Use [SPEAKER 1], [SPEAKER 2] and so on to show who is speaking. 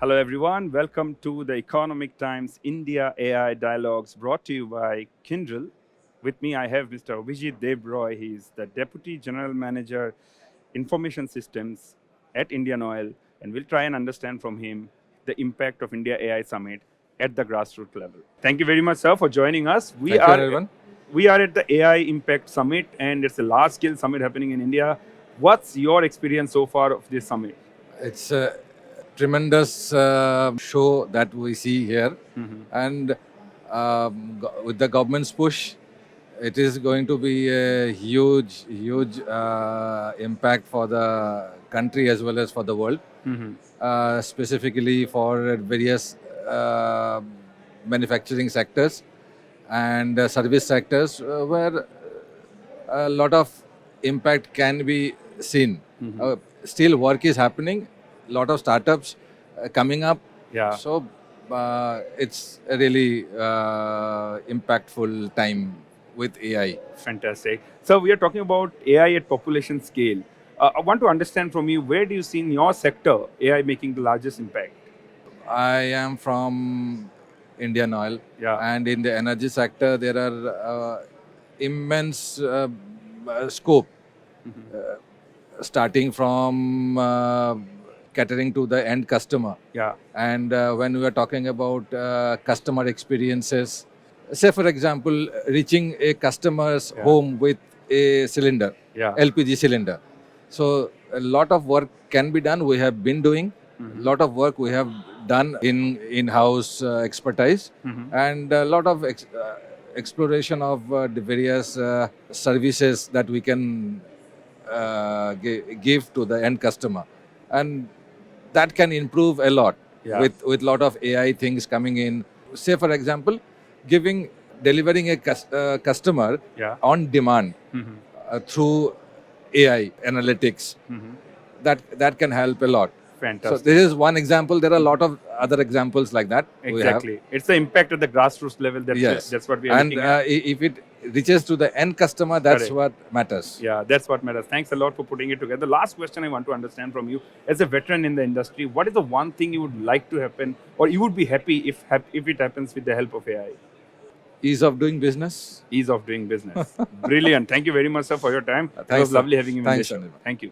[SPEAKER 1] Hello, everyone. Welcome to the Economic Times India AI Dialogues brought to you by Kyndryl. With me, I have Mr. Abhijit Debroy. He is the Deputy General Manager, Information Systems at Indian Oil, and we'll try and understand from him the impact of India AI Summit at the grassroots level. Thank you very much, sir, for joining us.
[SPEAKER 2] Thank you, everyone.
[SPEAKER 1] We are at the AI Impact Summit, and it's a large-scale summit happening in India. What's your experience so far of this summit?
[SPEAKER 2] It's a tremendous show that we see here, and with the government's push, it is going to be a huge impact for the country as well as for the world, specifically for various manufacturing sectors and service sectors where a lot of impact can be seen. Still, work is happening. A lot of startups coming up.
[SPEAKER 1] Yeah.
[SPEAKER 2] So it's a really impactful time with AI.
[SPEAKER 1] Fantastic. So we are talking about AI at population scale. I want to understand from you, where do you see in your sector AI making the largest impact?
[SPEAKER 2] I am from Indian Oil,
[SPEAKER 1] Yeah.
[SPEAKER 2] and in the energy sector, there are immense scope, starting from catering to the end customer.
[SPEAKER 1] Yeah.
[SPEAKER 2] And when we are talking about customer experiences, say for example, reaching a customer's home with a cylinder, LPG cylinder. So a lot of work can be done. We have been doing a lot of work we have done in-house expertise, and a lot of exploration of the various services that we can give to the end customer, and that can improve a lot with lot of AI things coming in. Say for example, delivering a customer on demand through AI analytics. That can help a lot.
[SPEAKER 1] Fantastic.
[SPEAKER 2] So this is one example. There are a lot of other examples like that.
[SPEAKER 1] Exactly. It's the impact at the grassroots level. That's what we are looking at.
[SPEAKER 2] And if it reaches to the end customer, that's what matters.
[SPEAKER 1] Yeah, that's what matters. Thanks a lot for putting it together. Last question I want to understand from you, as a veteran in the industry, what is the one thing you would like to happen, or you would be happy if it happens with the help of AI?
[SPEAKER 2] Ease of doing business.
[SPEAKER 1] Ease of doing business. Brilliant. Thank you very much, sir, for your time. It was lovely having you on the show. Thank you.